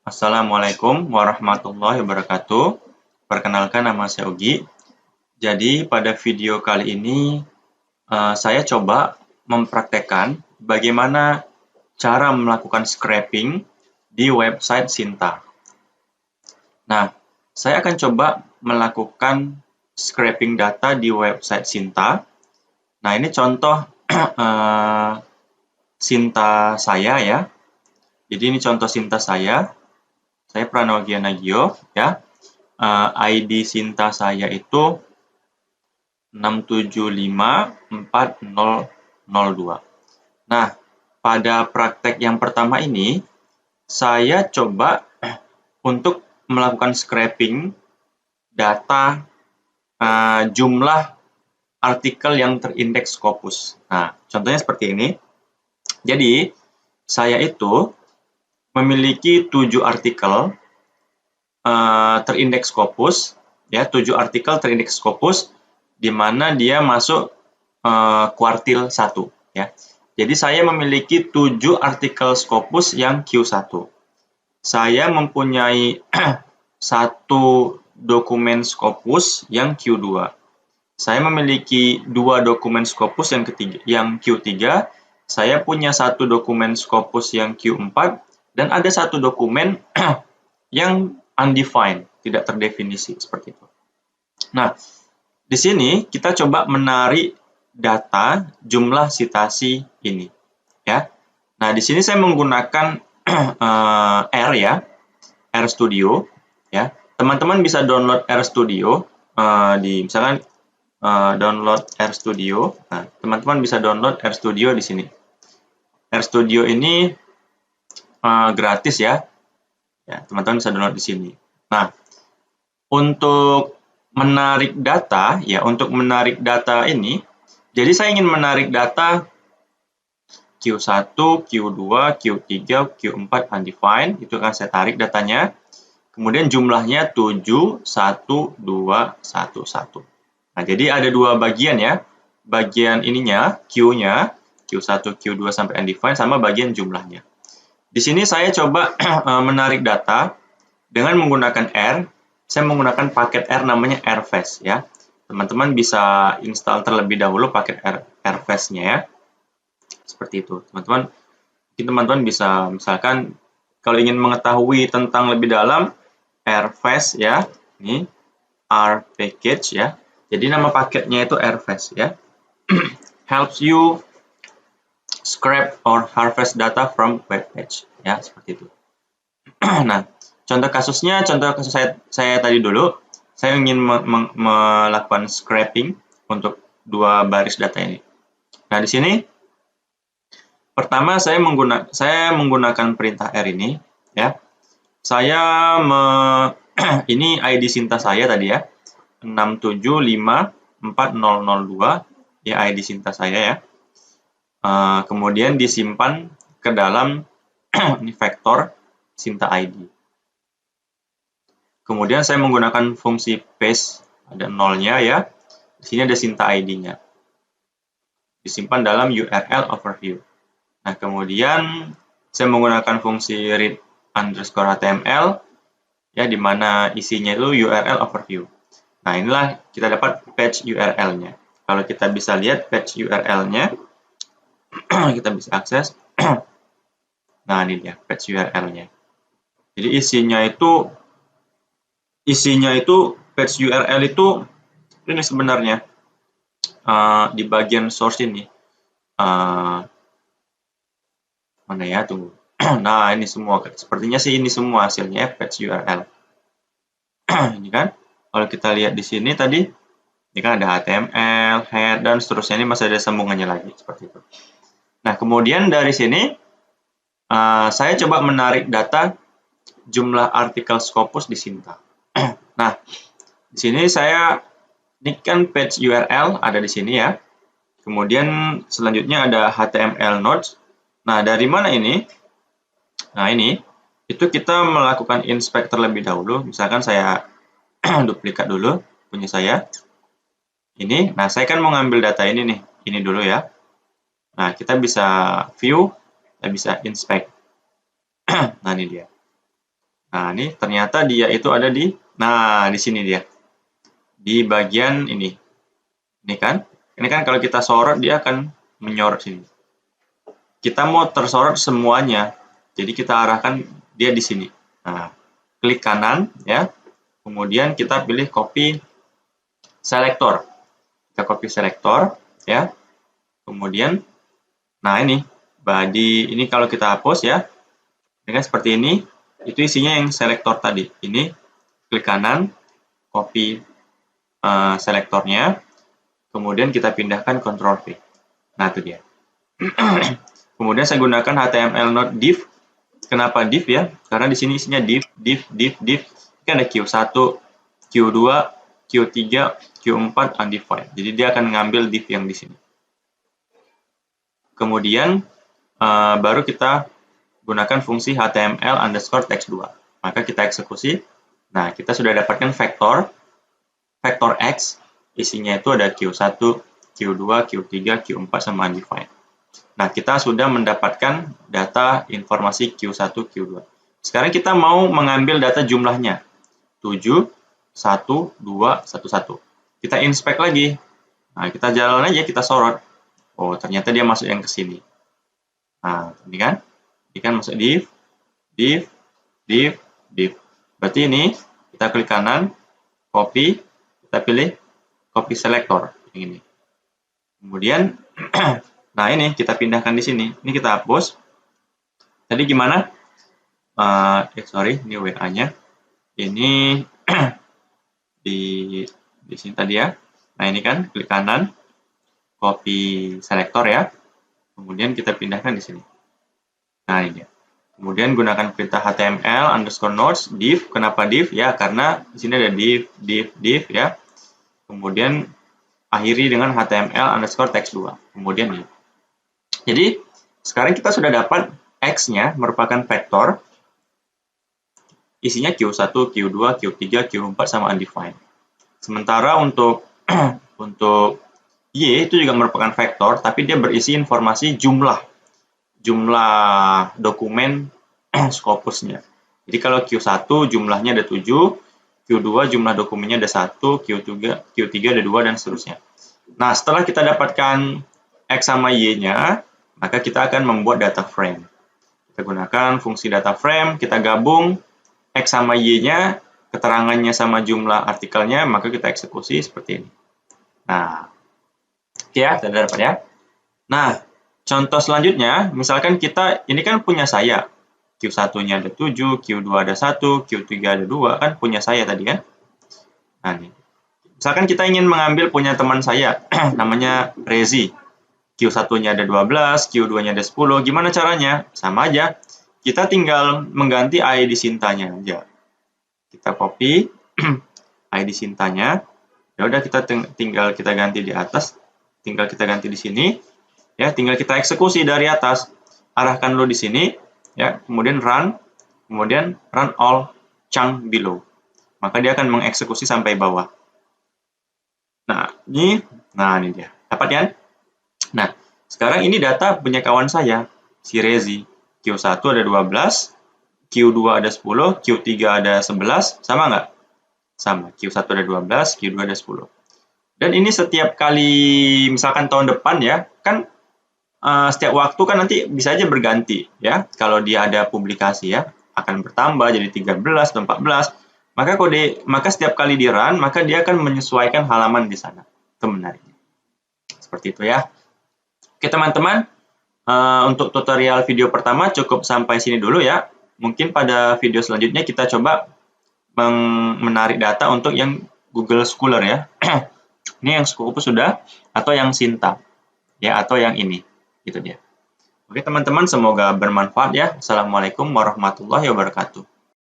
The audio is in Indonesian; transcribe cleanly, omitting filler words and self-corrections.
Assalamualaikum warahmatullahi wabarakatuh. Perkenalkan, nama saya Ugi. Jadi pada video kali ini saya coba mempraktekkan bagaimana cara melakukan scraping di website Sinta. Nah, saya akan coba melakukan scraping data di website Sinta. Nah, ini contoh Sinta saya ya. Jadi ini contoh Sinta saya. Saya Pranogia Nagio ya. ID Sinta saya itu 6754002. Nah, pada praktek yang pertama ini, saya coba untuk melakukan scraping data jumlah artikel yang terindeks Scopus. Nah, contohnya seperti ini. Jadi, saya itu memiliki 7 artikel terindeks Scopus, ya, 7 artikel terindeks Scopus, di mana dia masuk kuartil 1, ya. Jadi saya memiliki 7 artikel Scopus yang Q1. Saya mempunyai satu dokumen Scopus yang Q2. Saya memiliki 2 dokumen Scopus yang Q3. Saya punya satu dokumen Scopus yang Q4 dan ada satu dokumen yang undefined, tidak terdefinisi seperti itu. Nah, di sini kita coba menarik data jumlah citasi ini, ya. Nah, di sini saya menggunakan R ya, RStudio, ya. Teman-teman bisa download RStudio di misalkan download RStudio. Nah, teman-teman bisa download RStudio di sini. RStudio ini gratis ya. Ya, teman-teman bisa download di sini. Nah, untuk menarik data ini, jadi saya ingin menarik data Q1, Q2, Q3, Q4 undefined, itu akan saya tarik datanya. Kemudian jumlahnya 7, 1, 2, 1, 1. Nah, jadi ada dua bagian ya. Bagian ininya, Q-nya, Q1, Q2 sampai undefined, sama bagian jumlahnya. Di sini saya coba menarik data dengan menggunakan R. Saya menggunakan paket R namanya rfetch ya. Teman-teman bisa install terlebih dahulu paket rfetch-nya ya. Seperti itu. Teman-teman bisa misalkan kalau ingin mengetahui tentang lebih dalam rfetch ya. Ini R package ya. Jadi nama paketnya itu rfetch ya. Helps you scrape or harvest data from web page ya, seperti itu. Nah, contoh kasus saya tadi dulu, saya ingin melakukan scraping untuk 2 baris data ini. Nah, di sini pertama saya menggunakan perintah R ini ya. Ini ID Sinta saya tadi ya, 6754002 ya, ID Sinta saya ya. Kemudian disimpan ke dalam ini vektor Sinta ID. Kemudian saya menggunakan fungsi paste, ada nolnya ya. Di sini ada Sinta ID-nya. Disimpan dalam URL overview. Nah, kemudian saya menggunakan fungsi read underscore HTML ya, di mana isinya itu URL overview. Nah, inilah kita dapat page URL-nya. Kalau kita bisa lihat page URL-nya, kita bisa akses. Nah, ini dia page URL-nya. Jadi isinya itu page URL itu ini sebenarnya di bagian source ini. Mana ya, tunggu. Nah, ini semua, sepertinya sih ini semua hasilnya page URL. Ini kan, kalau kita lihat di sini tadi, ini kan ada HTML, head, dan seterusnya, ini masih ada sambungannya lagi, seperti itu. Nah, kemudian dari sini, saya coba menarik data jumlah artikel Scopus di Sinta. Nah, di sini ini kan page URL ada di sini ya. Kemudian selanjutnya ada HTML nodes. Nah, dari mana ini? Nah, itu kita melakukan inspect terlebih dahulu. Misalkan saya duplikat dulu punya saya. Ini, nah saya kan mau ngambil data ini nih, ini dulu ya. Nah, kita bisa view, kita bisa inspect. Nah, ini dia. Nah, ini ternyata dia itu ada di, nah di sini dia. Di bagian ini. Ini kan? Ini kan kalau kita sorot dia akan menyorot sini. Kita mau tersorot semuanya. Jadi kita arahkan dia di sini. Nah, klik kanan ya. Kemudian kita pilih copy selector. Kita copy selector ya. Kemudian nah ini body ini kalau kita hapus ya. Ini kan seperti ini. Itu isinya yang selektor tadi. Ini klik kanan, copy selektornya. Kemudian kita pindahkan Ctrl V. Nah, itu dia. Kemudian saya gunakan HTML node div. Kenapa div ya? Karena di sini isinya div. Ini ada Q1, Q2, Q3, Q4 undefined. Jadi dia akan ngambil div yang di sini. Kemudian baru kita gunakan fungsi HTML underscore text2. Maka kita eksekusi. Nah, kita sudah dapatkan vektor X. Isinya itu ada Q1, Q2, Q3, Q4 sama undefined. Nah, kita sudah mendapatkan data informasi Q1, Q2. Sekarang kita mau mengambil data jumlahnya. 7, 1, 2, 1, 1. Kita inspect lagi. Nah, kita jalan aja, kita sorot. Oh, ternyata dia masuk yang ke sini. Nah, ini kan? Ini kan masuk div. Berarti ini kita klik kanan, copy, kita pilih copy selector yang ini. Kemudian nah ini kita pindahkan di sini. Ini kita hapus. Tadi gimana? Sorry, ini WA-nya. Ini di sini tadi ya. Nah, ini kan klik kanan, copy selector ya. Kemudian kita pindahkan di sini. Nah, ini dia. Kemudian gunakan perintah HTML underscore nodes div. Kenapa div? Ya, karena di sini ada div ya. Kemudian akhiri dengan HTML underscore text2. Kemudian ini. Jadi, sekarang kita sudah dapat X-nya merupakan vektor. Isinya Q1, Q2, Q3, Q4 sama undefined. Sementara untuk Y itu juga merupakan vektor, tapi dia berisi informasi jumlah dokumen Scopusnya. Jadi kalau Q1 jumlahnya ada 7, Q2 jumlah dokumennya ada 1, Q3 ada 2, dan seterusnya. Nah, setelah kita dapatkan X sama Y-nya, maka kita akan membuat data frame. Kita gunakan fungsi data frame, kita gabung X sama Y-nya, keterangannya sama jumlah artikelnya, maka kita eksekusi seperti ini. Nah, oke ya, sudah dapat ya. Nah, contoh selanjutnya, misalkan kita, ini kan punya saya. Q1-nya ada 7, Q2 ada 1, Q3 ada 2, kan punya saya tadi kan. Nah, nih. Misalkan kita ingin mengambil punya teman saya, namanya Rezi. Q1-nya ada 12, Q2-nya ada 10. Gimana caranya? Sama aja. Kita tinggal mengganti ID Sintanya aja. Kita copy ID Sintanya. Ya udah, kita tinggal kita ganti di atas. Tinggal kita ganti di sini. Ya, tinggal kita eksekusi dari atas. Arahkan lo di sini. Ya, kemudian run all chunk below. Maka dia akan mengeksekusi sampai bawah. Nah, ini dia. Dapat kan? Nah, sekarang ini data punya kawan saya, si Rezi. Q1 ada 12, Q2 ada 10, Q3 ada 11, sama nggak? Sama, Q1 ada 12, Q2 ada 10. Dan ini setiap kali, misalkan tahun depan ya, kan setiap waktu kan nanti bisa aja berganti ya. Kalau dia ada publikasi ya, akan bertambah jadi 13 atau 14. Maka setiap kali di run, maka dia akan menyesuaikan halaman di sana. Itu menariknya. Seperti itu ya. Oke teman-teman, untuk tutorial video pertama cukup sampai sini dulu ya. Mungkin pada video selanjutnya kita coba menarik data untuk yang Google Scholar ya. Ini yang Scopus sudah, atau yang Sinta ya, atau yang ini. Itu dia. Oke teman-teman, semoga bermanfaat ya. Assalamualaikum warahmatullahi wabarakatuh.